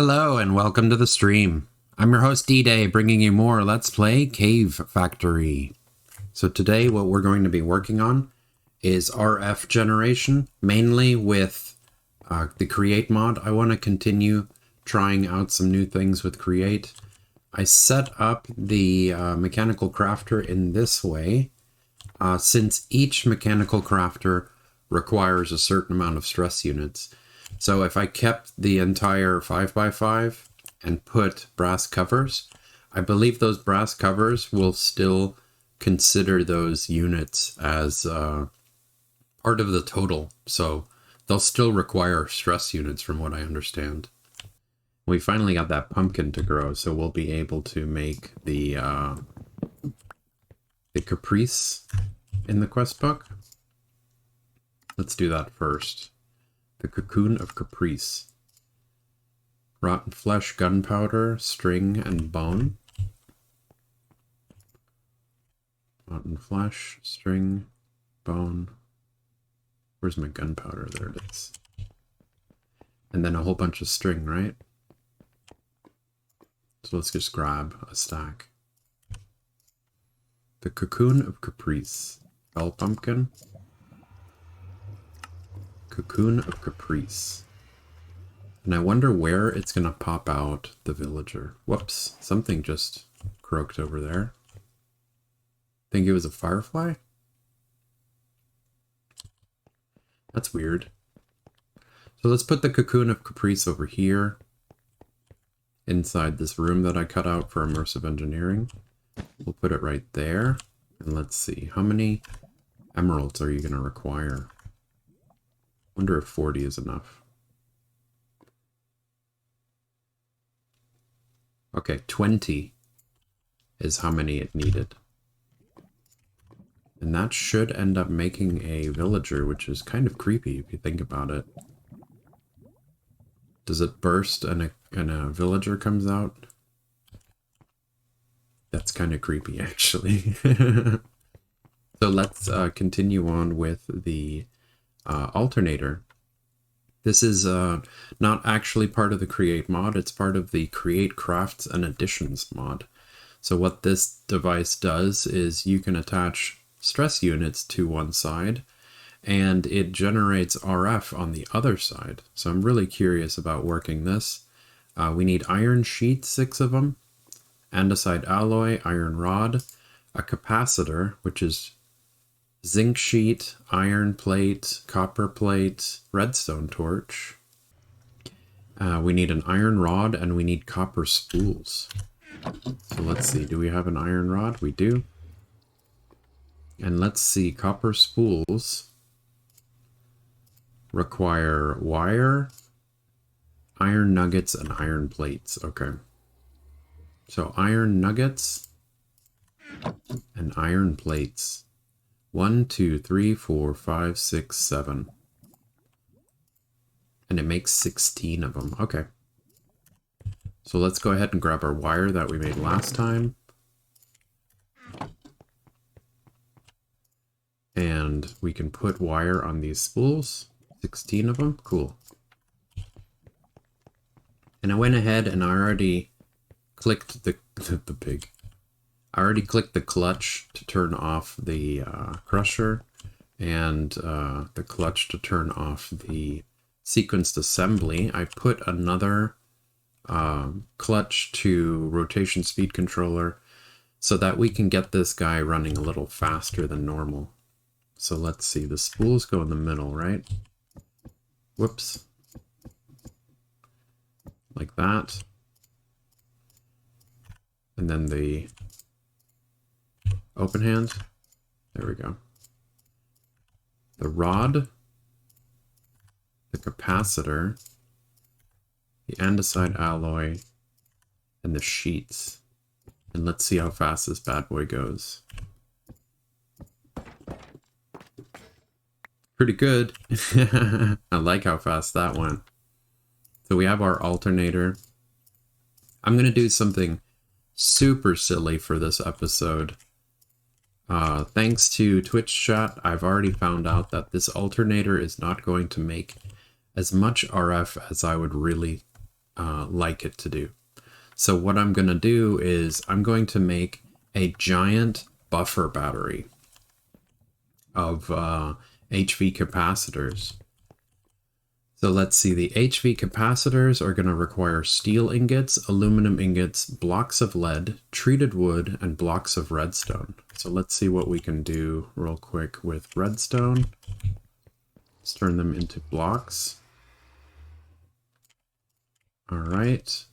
Hello and welcome to the stream. I'm your host D-Day, bringing you more Let's Play Cave Factory. So today what we're going to be working on is RF generation, mainly with the Create mod. I want to continue trying out some new things with Create. I set up the mechanical crafter in this way, since each mechanical crafter requires a certain amount of stress units. So if I kept the entire 5x5 and put brass covers, I believe those brass covers will still consider those units as part of the total. So they'll still require stress units from what I understand. We finally got that pumpkin to grow, so we'll be able to make the Caprice in the quest book. Let's do that first. The Cocoon of Caprice. Rotten flesh, gunpowder, string, and bone. Rotten flesh, string, bone. Where's my gunpowder? There it is. And then a whole bunch of string, right? So let's just grab a stack. The Cocoon of Caprice. Fell pumpkin. Cocoon of Caprice. And I wonder where it's going to pop out the villager. Whoops, something just croaked over there. Think it was a firefly? That's weird. So let's put the Cocoon of Caprice over here, inside this room that I cut out for immersive engineering. We'll put it right there. And let's see, how many emeralds are you going to require? Wonder if 40 is enough. Okay, 20 is how many it needed. And that should end up making a villager, which is kind of creepy if you think about it. Does it burst and a villager comes out? That's kind of creepy, actually. So let's continue on with the Alternator. This is not actually part of the Create mod, it's part of the Create Crafts and Additions mod. So what this device does is you can attach stress units to one side and it generates RF on the other side. So I'm really curious about working this. We need iron sheets, 6 of them, andesite alloy, iron rod, a capacitor, which is zinc sheet, iron plate, copper plate, redstone torch. We need an iron rod and we need copper spools. So let's see, do we have an iron rod? We do. And let's see, copper spools require wire, iron nuggets, and iron plates. Okay. So iron nuggets and iron plates. 1, 2, 3, 4, 5, 6, 7. And it makes 16 of them. Okay. So let's go ahead and grab our wire that we made last time. And we can put wire on these spools. 16 of them. Cool. And I went ahead and I already clicked the pig. I already clicked the clutch to turn off the crusher and the clutch to turn off the sequenced assembly. I put another clutch to rotation speed controller so that we can get this guy running a little faster than normal. So let's see, the spools go in the middle, right? Whoops. Like that. And then the open hand. There we go. The rod, the capacitor, the andesite alloy, and the sheets. And let's see how fast this bad boy goes. Pretty good. I like how fast that went. So we have our alternator. I'm going to do something super silly for this episode. Thanks to Twitch chat, I've already found out that this alternator is not going to make as much RF as I would really like it to do. So what I'm going to do is I'm going to make a giant buffer battery of HV capacitors. So let's see, the HV capacitors are going to require steel ingots, aluminum ingots, blocks of lead, treated wood, and blocks of redstone. So let's see what we can do real quick with redstone. Let's turn them into blocks. All right.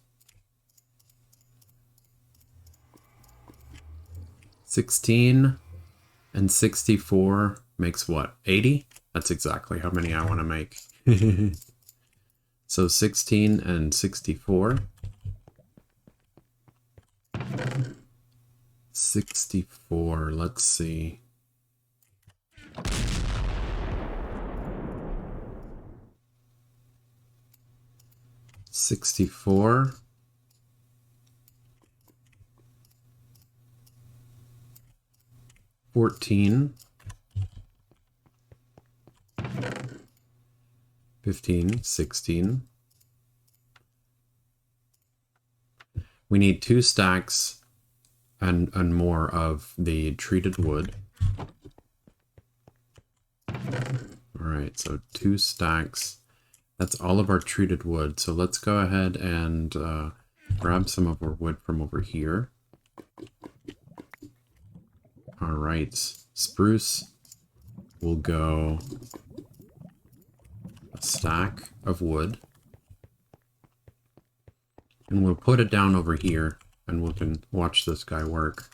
16 and 64 makes what? 80? That's exactly how many I want to make. So 16 and 64. 64, let's see. $64. 14. 15, 16. We need 2 stacks and more of the treated wood. All right, so 2 stacks. That's all of our treated wood. So let's go ahead and grab some of our wood from over here. All right, spruce will go a stack of wood. And we'll put it down over here and we can watch this guy work.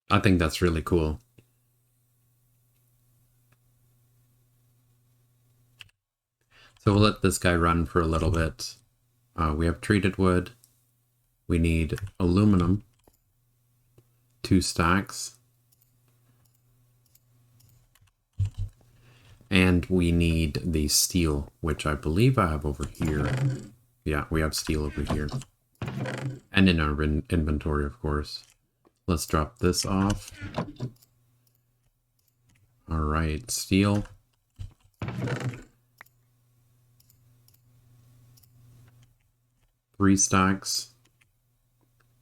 I think that's really cool. So we'll let this guy run for a little bit. We have treated wood. We need aluminum, 2 stacks. And we need the steel, which I believe I have over here. Yeah, we have steel over here. And in our inventory, of course. Let's drop this off. All right, steel. Three stacks.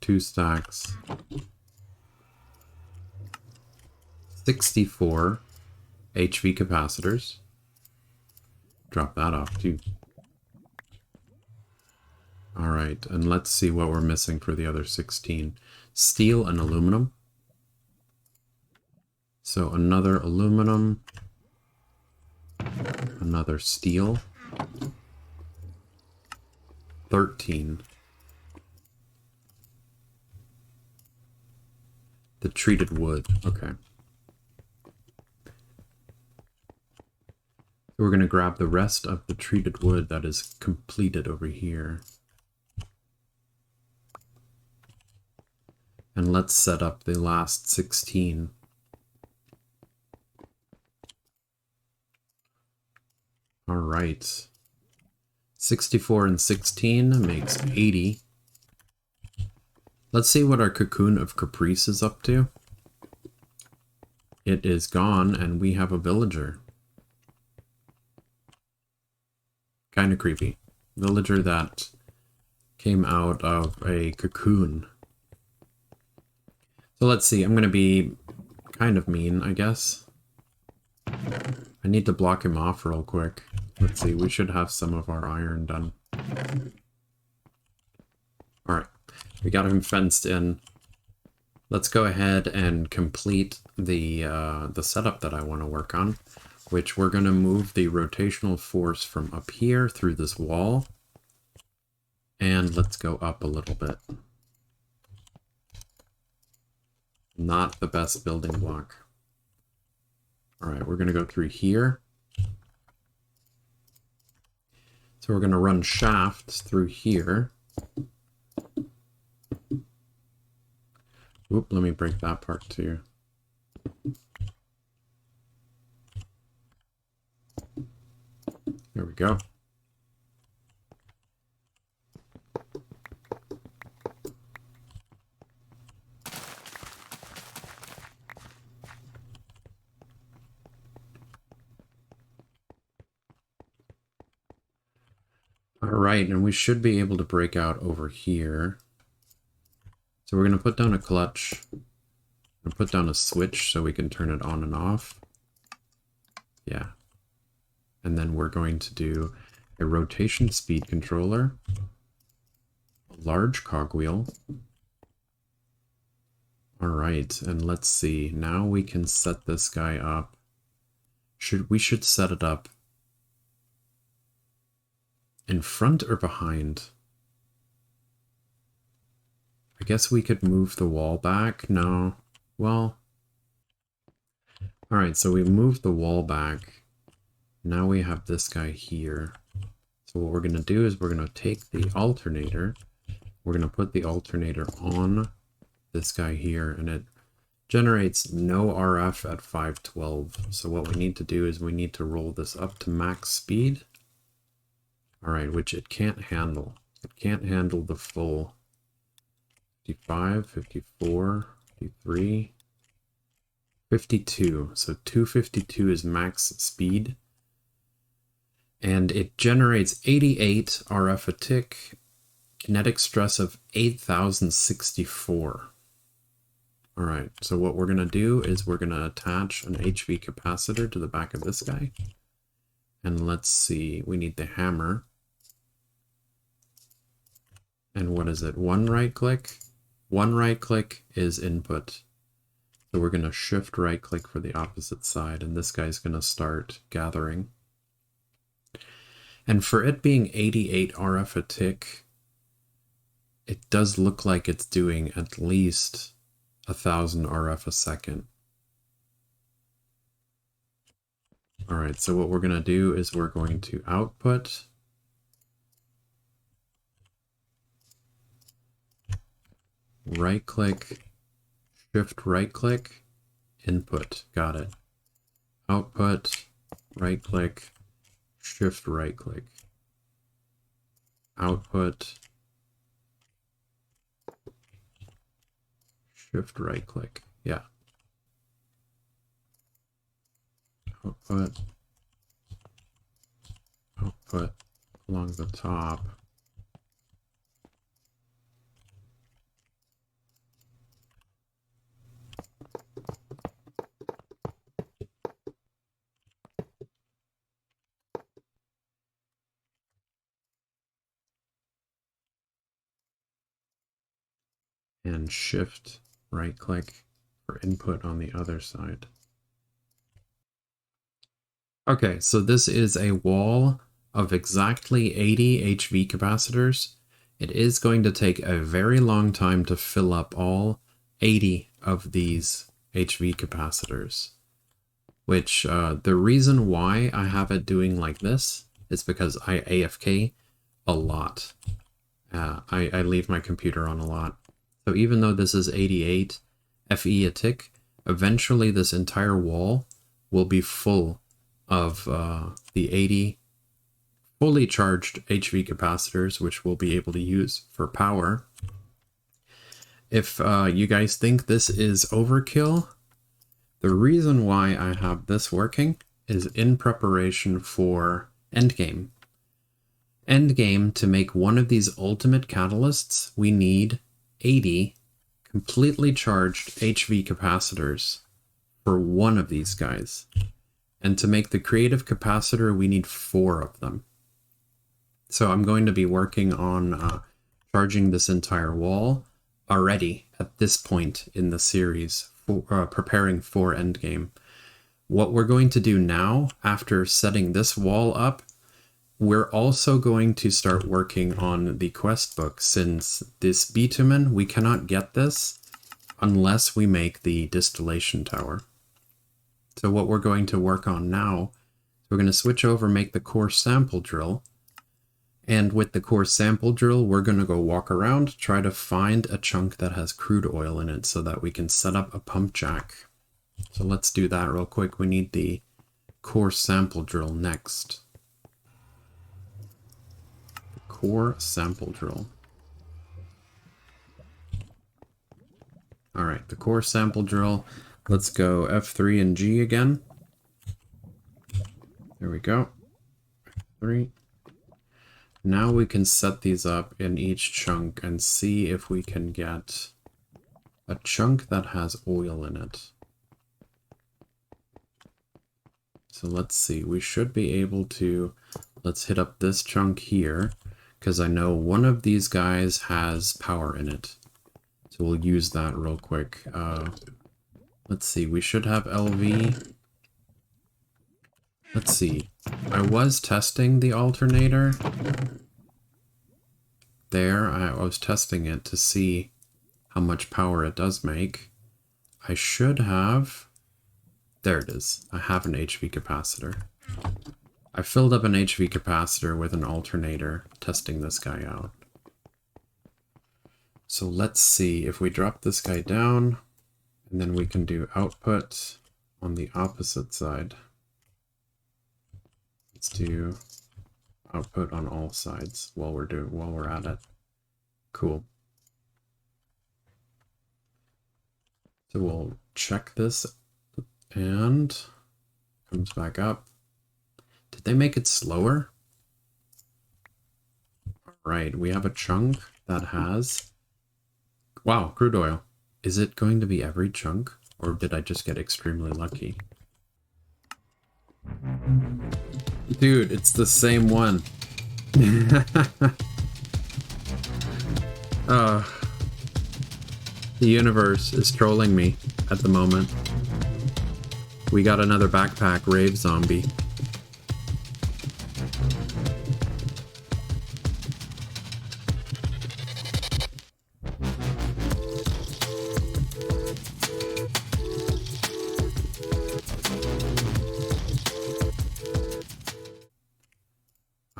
2 stacks. 64 HV capacitors. Drop that off too. All right, and let's see what we're missing for the other 16. Steel and aluminum. So another aluminum, another steel, 13. The treated wood, okay. We're going to grab the rest of the treated wood that is completed over here. And let's set up the last 16. All right. 64 and 16 makes 80. Let's see what our Cocoon of Caprice is up to. It is gone, and we have a villager. Kind of creepy. Villager that came out of a cocoon. So let's see, I'm going to be kind of mean, I guess. I need to block him off real quick. Let's see, we should have some of our iron done. Alright, we got him fenced in. Let's go ahead and complete the setup that I want to work on, which we're going to move the rotational force from up here through this wall. And let's go up a little bit. Not the best building block. Alright, we're going to go through here. So we're going to run shafts through here. Oop, let me break that part too. we go. All right, and we should be able to break out over here. So we're going to put down a clutch. And put down a switch so we can turn it on and off. Yeah. And then we're going to do a rotation speed controller, a large cogwheel. All right, and let's see. Now we can set this guy up. We should set it up in front or behind? I guess we could move the wall back. No. Well, all right, so we moved the wall back. Now we have this guy here. So what we're going to do is we're going to take the alternator. We're going to put the alternator on this guy here, and it generates no RF at 512. So what we need to do is we need to roll this up to max speed. All right, which it can't handle. It can't handle the full 55, 54, 53, 52. So 252 is max speed. And it generates 88 RF a tick, kinetic stress of 8,064. All right, so what we're gonna do is we're gonna attach an HV capacitor to the back of this guy. And let's see, we need the hammer. And what is it, one right click? One right click is input. So we're gonna shift right click for the opposite side, and this guy's gonna start gathering. And for it being 88 RF a tick, it does look like it's doing at least 1,000 RF a second. All right, so what we're going to do is we're going to output right click, shift right click, input. Got it. Output, right click, shift right click. Output, shift right click. Yeah. Output along the top. And shift right click for input on the other side. Okay, so this is a wall of exactly 80 HV capacitors. It is going to take a very long time to fill up all 80 of these HV capacitors. Which, the reason why I have it doing like this is because I AFK a lot. I leave my computer on a lot. So even though this is 88 FE a tick, eventually this entire wall will be full of the 80 fully charged HV capacitors, which we'll be able to use for power. If you guys think this is overkill, the reason why I have this working is in preparation for endgame. Endgame, to make one of these ultimate catalysts, we need 80 completely charged HV capacitors for one of these guys. And to make the creative capacitor, we need 4 of them. So I'm going to be working on charging this entire wall already at this point in the series, preparing for endgame. What we're going to do now, after setting this wall up, we're also going to start working on the quest book, since this bitumen, we cannot get this unless we make the distillation tower. So what we're going to work on now, we're going to switch over, make the core sample drill. And with the core sample drill, we're going to go walk around, try to find a chunk that has crude oil in it so that we can set up a pump jack. So let's do that real quick. We need the core sample drill next. core sample drill. All right, the core sample drill. Let's go F3 and G again. There we go. 3. Now we can set these up in each chunk and see if we can get a chunk that has oil in it. So let's see, we should be able to, let's hit up this chunk here, because I know one of these guys has power in it. So we'll use that real quick. Let's see, we should have LV. Let's see, I was testing the alternator. There, I was testing it to see how much power it does make. I should have... There it is. I have an HV capacitor. I filled up an HV capacitor with an alternator, testing this guy out. So let's see if we drop this guy down, and then we can do output on the opposite side. Let's do output on all sides while we're at it. Cool. So we'll check this and comes back up. Did they make it slower? All right, we have a chunk that has, wow, crude oil. Is it going to be every chunk, or did I just get extremely lucky? Dude, it's the same one. The universe is trolling me at the moment. We got another backpack rave zombie.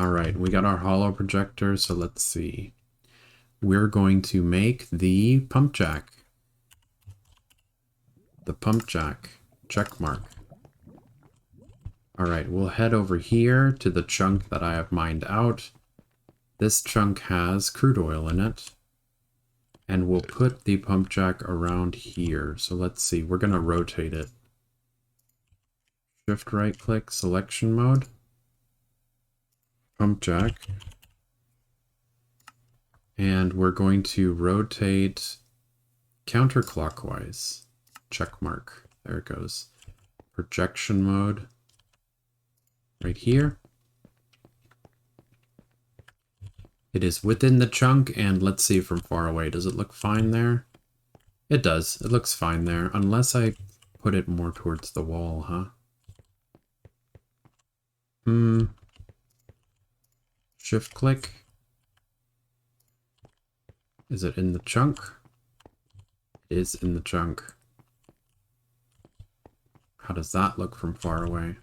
Alright, we got our hollow projector, so let's see. We're going to make the pumpjack. The pumpjack. Check mark. Alright, we'll head over here to the chunk that I have mined out. This chunk has crude oil in it. And we'll put the pumpjack around here. So let's see, we're going to rotate it. Shift right click, selection mode. Pumpjack. And we're going to rotate counterclockwise. Check mark. There it goes. Projection mode. Right here. It is within the chunk, and let's see from far away. Does it look fine there? It does. It looks fine there, unless I put it more towards the wall, huh? Shift click. Is it in the chunk? It is in the chunk. How does that look from far away?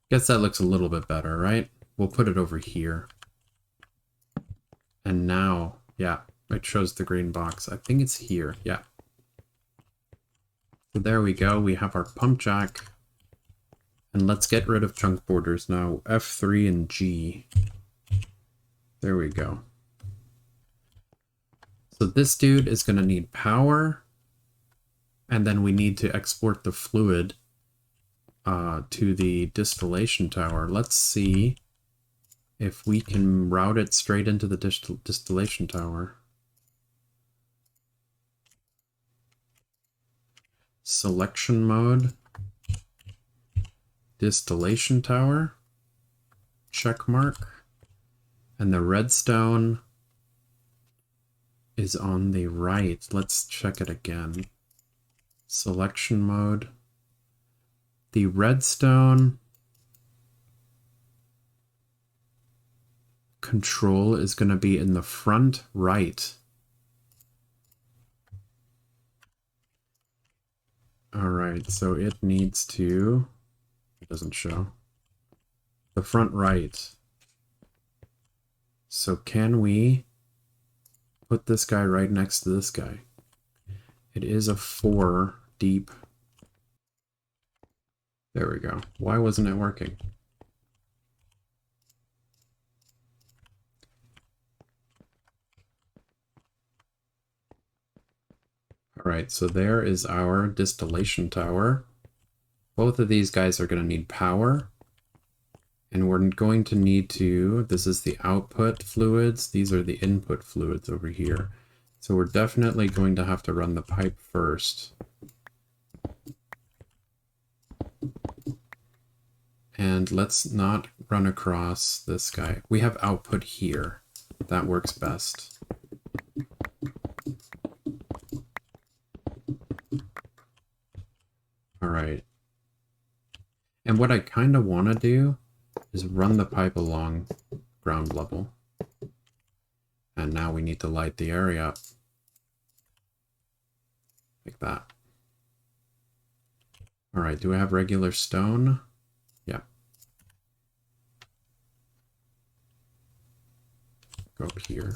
Guess that looks a little bit better, right? We'll put it over here. And now, yeah, it shows the green box. I think it's here, yeah. So there we go, we have our pumpjack. And let's get rid of chunk borders now. F3 and G. There we go. So this dude is going to need power. And then we need to export the fluid to the distillation tower. Let's see if we can route it straight into the distillation tower. Selection mode. Distillation tower. Check mark. And the redstone is on the right. Let's check it again. Selection mode. The redstone control is going to be in the front right. Alright, so it needs to... It doesn't show. The front right. So can we put this guy right next to this guy? It is a 4 deep. There we go. Why wasn't it working? Alright, so there is our distillation tower. Both of these guys are going to need power. And we're going to need to, this is the output fluids, these are the input fluids over here. So we're definitely going to have to run the pipe first. And let's not run across this guy. We have output here. That works best. Alright. And what I kind of want to do is run the pipe along ground level. And now we need to light the area up. Like that. Alright, do I have regular stone? Yeah. Go up here.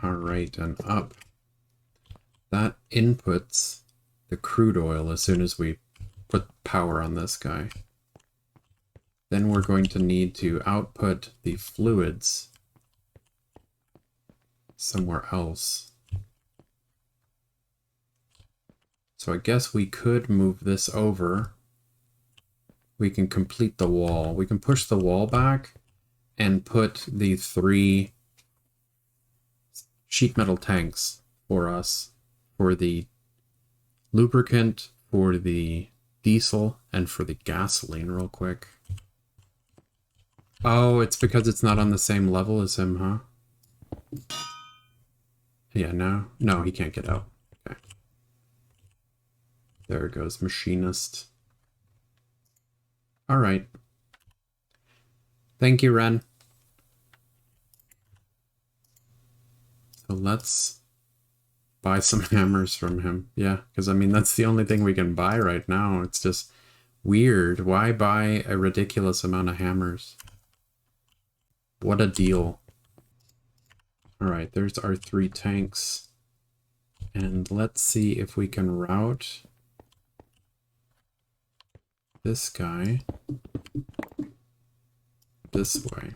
Alright, and up. That inputs the crude oil as soon as we put power on this guy. Then we're going to need to output the fluids somewhere else. So I guess we could move this over. We can complete the wall. We can push the wall back and put the 3 sheet metal tanks for us, for the lubricant, for the diesel, and for the gasoline real quick. Oh, it's because it's not on the same level as him, huh? Yeah, no, he can't get out. Okay. There it goes, machinist. All right. Thank you, Ren. So let's buy some hammers from him. Yeah, because I mean, that's the only thing we can buy right now. It's just weird. Why buy a ridiculous amount of hammers? What a deal. All right, there's our 3 tanks. And let's see if we can route this guy this way.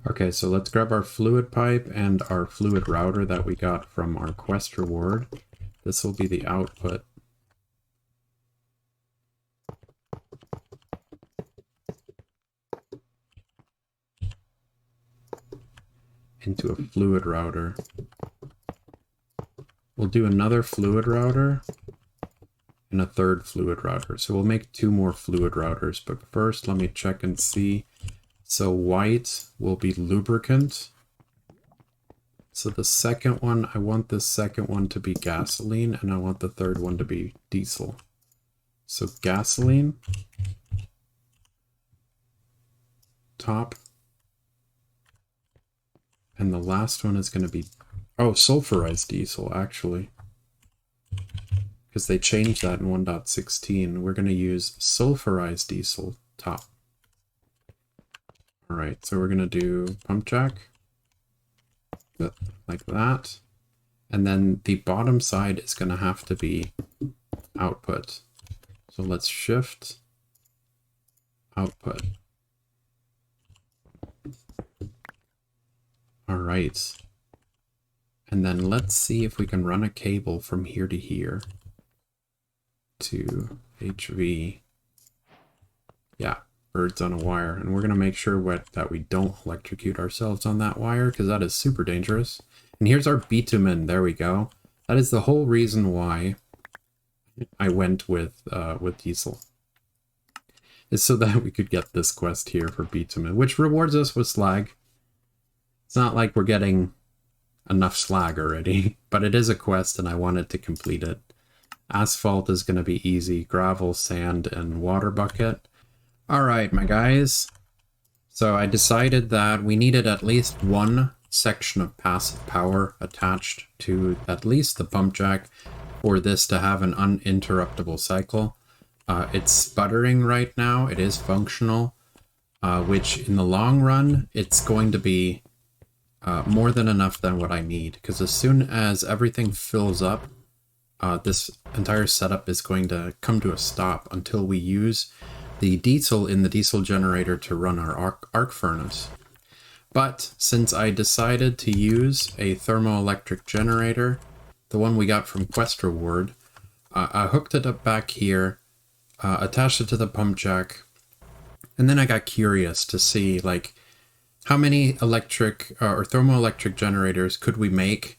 Okay, so let's grab our fluid pipe and our fluid router that we got from our quest reward. This will be the output. Into a fluid router. We'll do another fluid router and a 3rd fluid router. So we'll make 2 more fluid routers, but first let me check and see. So white will be lubricant. So the second one, I want the second one to be gasoline, and I want the 3rd one to be diesel. So gasoline, top, and the last one is going to be, oh, sulfurized diesel, actually. Because they changed that in 1.16. We're going to use sulfurized diesel, top. Alright, so we're going to do pumpjack. Like that. And then the bottom side is going to have to be output. So let's shift output. Alright. And then let's see if we can run a cable from here to here to HV. Yeah, birds on a wire. And we're going to make sure that we don't electrocute ourselves on that wire, because that is super dangerous. And here's our bitumen. There we go. That is the whole reason why I went with diesel. Is so that we could get this quest here for bitumen, which rewards us with slag. It's not like we're getting enough slag already, but it is a quest and I wanted to complete it. Asphalt is going to be easy. Gravel, sand, and water bucket. Alright, my guys. So I decided that we needed at least one section of passive power attached to at least the pumpjack for this to have an uninterruptible cycle. It's sputtering right now. It is functional, which in the long run, it's going to be more than enough than what I need. Because as soon as everything fills up, this entire setup is going to come to a stop until we use the diesel in the diesel generator to run our arc furnace. But since I decided to use a thermoelectric generator, the one we got from Quest Reward, I hooked it up back here, attached it to the pump jack, and then I got curious to see like how many electric or thermoelectric generators could we make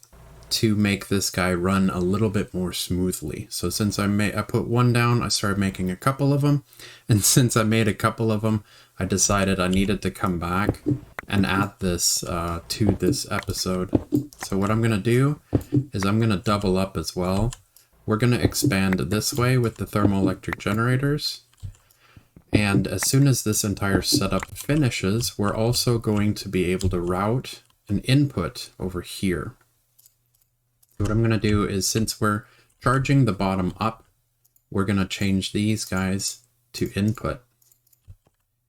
to make this guy run a little bit more smoothly. So since I put one down, I started making a couple of them, and since I made a couple of them, I decided I needed to come back and add this to this episode. So what I'm gonna do is I'm gonna double up as well. We're gonna expand this way with the thermoelectric generators. And as soon as this entire setup finishes, we're also going to be able to route an input over here. So what I'm gonna do is, since we're charging the bottom up, we're gonna change these guys to input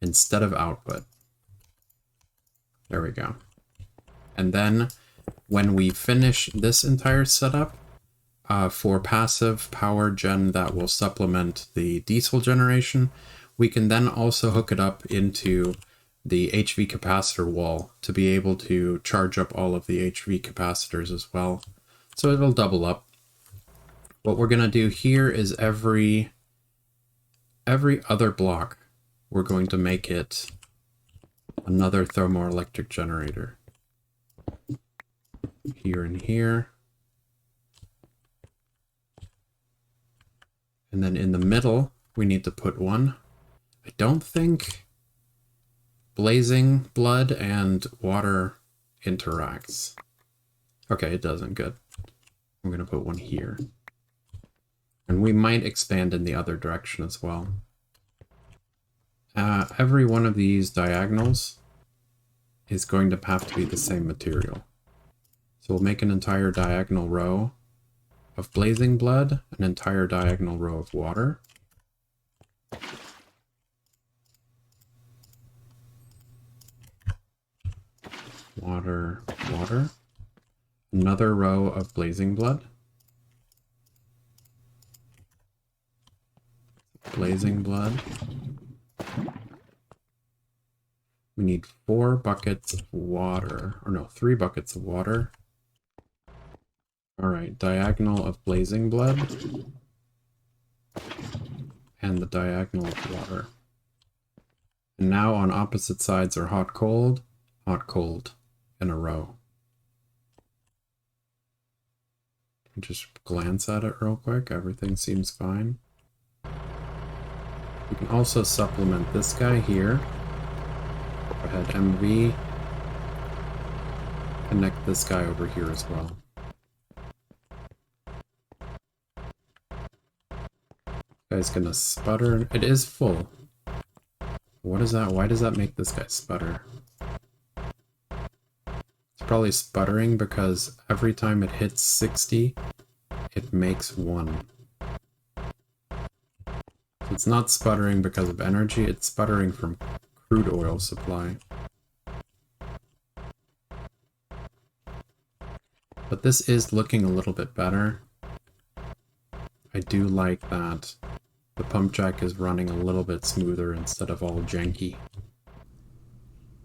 instead of output. There we go. And then when we finish this entire setup, for passive power gen that will supplement the diesel generation, we can then also hook it up into the HV capacitor wall to be able to charge up all of the HV capacitors as well. So it'll double up. What we're gonna do here is every other block, we're going to make it another thermoelectric generator. Here and here. And then in the middle, we need to put one. I don't think blazing blood and water interacts. Okay, it doesn't. Good. I'm going to put one here. And we might expand in the other direction as well. Every one of these diagonals is going to have to be the same material. So we'll make an entire diagonal row of blazing blood, an entire diagonal row of water. Water, water. Another row of blazing blood. Blazing blood. We need 4 buckets of water, or no, 3 buckets of water. All right, diagonal of blazing blood. And the diagonal of water. And now on opposite sides are hot, cold in a row. Just glance at it real quick, everything seems fine. We can also supplement this guy here. Go ahead, MV. Connect this guy over here as well. Guy's gonna sputter. It is full. What is that? Why does that make this guy sputter? It's probably sputtering because every time it hits 60, it makes 1. It's not sputtering because of energy, it's sputtering from crude oil supply. But this is looking a little bit better. I do like that the pump jack is running a little bit smoother instead of all janky.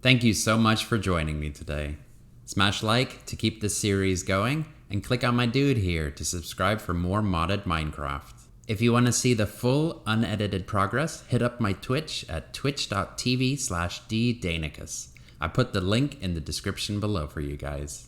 Thank you so much for joining me today. Smash like to keep this series going, and click on my dude here to subscribe for more modded Minecraft. If you want to see the full unedited progress, hit up my Twitch at twitch.tv/ddanicus. I put the link in the description below for you guys.